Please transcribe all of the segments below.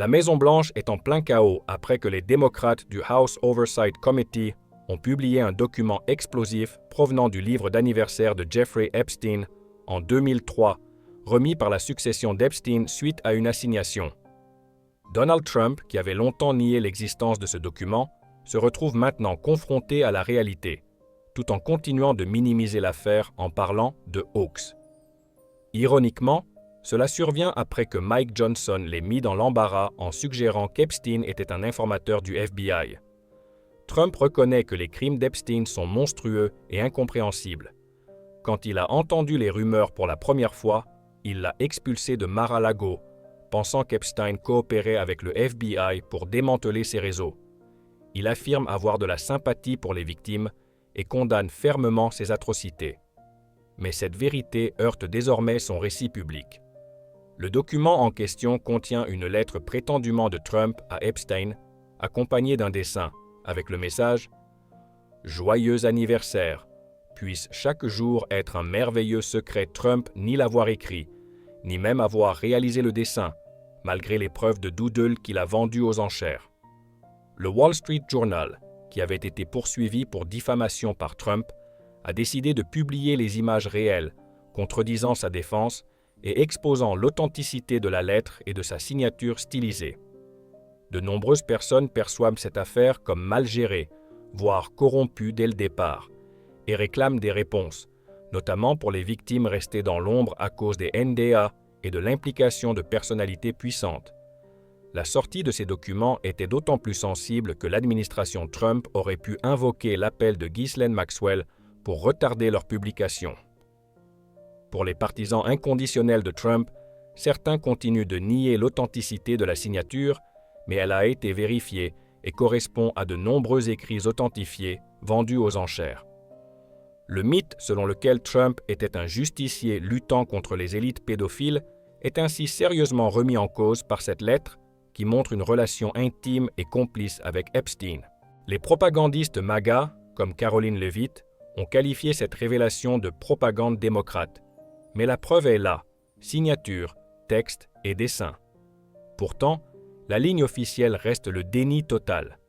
La Maison-Blanche est en plein chaos après que les démocrates du House Oversight Committee ont publié un document explosif provenant du livre d'anniversaire de Jeffrey Epstein en 2003, remis par la succession d'Epstein suite à une assignation. Donald Trump, qui avait longtemps nié l'existence de ce document, se retrouve maintenant confronté à la réalité, tout en continuant de minimiser l'affaire en parlant de hoax. Ironiquement, cela survient après que Mike Johnson l'ait mis dans l'embarras en suggérant qu'Epstein était un informateur du FBI. Trump reconnaît que les crimes d'Epstein sont monstrueux et incompréhensibles. Quand il a entendu les rumeurs pour la première fois, il l'a expulsé de Mar-a-Lago, pensant qu'Epstein coopérait avec le FBI pour démanteler ses réseaux. Il affirme avoir de la sympathie pour les victimes et condamne fermement ces atrocités. Mais cette vérité heurte désormais son récit public. Le document en question contient une lettre prétendument de Trump à Epstein, accompagnée d'un dessin, avec le message « Joyeux anniversaire, puisse chaque jour être un merveilleux secret Trump ni l'avoir écrit, ni même avoir réalisé le dessin, malgré les preuves de doodle qu'il a vendues aux enchères. » Le Wall Street Journal, qui avait été poursuivi pour diffamation par Trump, a décidé de publier les images réelles, contredisant sa défense et exposant l'authenticité de la lettre et de sa signature stylisée. De nombreuses personnes perçoivent cette affaire comme mal gérée, voire corrompue dès le départ, et réclament des réponses, notamment pour les victimes restées dans l'ombre à cause des NDA et de l'implication de personnalités puissantes. La sortie de ces documents était d'autant plus sensible que l'administration Trump aurait pu invoquer l'appel de Ghislaine Maxwell pour retarder leur publication. Pour les partisans inconditionnels de Trump, certains continuent de nier l'authenticité de la signature, mais elle a été vérifiée et correspond à de nombreux écrits authentifiés vendus aux enchères. Le mythe selon lequel Trump était un justicier luttant contre les élites pédophiles est ainsi sérieusement remis en cause par cette lettre qui montre une relation intime et complice avec Epstein. Les propagandistes MAGA, comme Caroline Leavitt, ont qualifié cette révélation de propagande démocrate. Mais la preuve est là, signature, texte et dessin. Pourtant, la ligne officielle reste le déni total.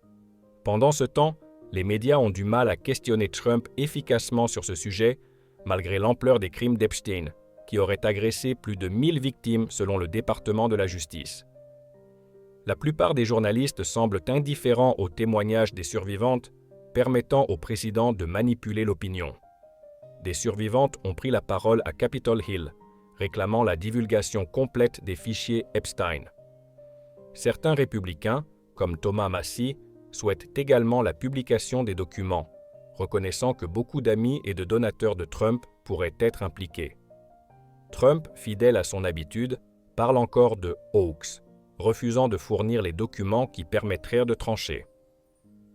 Pendant ce temps, les médias ont du mal à questionner Trump efficacement sur ce sujet, malgré l'ampleur des crimes d'Epstein, qui auraient agressé plus de 1000 victimes selon le département de la justice. La plupart des journalistes semblent indifférents aux témoignages des survivantes, permettant au président de manipuler l'opinion. Des survivantes ont pris la parole à Capitol Hill, réclamant la divulgation complète des fichiers Epstein. Certains républicains, comme Thomas Massie, souhaitent également la publication des documents, reconnaissant que beaucoup d'amis et de donateurs de Trump pourraient être impliqués. Trump, fidèle à son habitude, parle encore de « hoax », refusant de fournir les documents qui permettraient de trancher.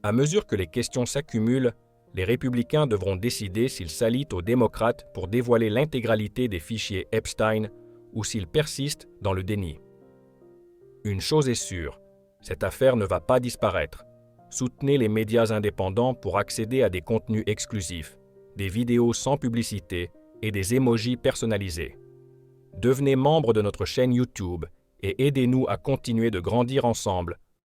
À mesure que les questions s'accumulent, les républicains devront décider s'ils s'allient aux démocrates pour dévoiler l'intégralité des fichiers Epstein ou s'ils persistent dans le déni. Une chose est sûre, cette affaire ne va pas disparaître. Soutenez les médias indépendants pour accéder à des contenus exclusifs, des vidéos sans publicité et des emojis personnalisés. Devenez membre de notre chaîne YouTube et aidez-nous à continuer de grandir ensemble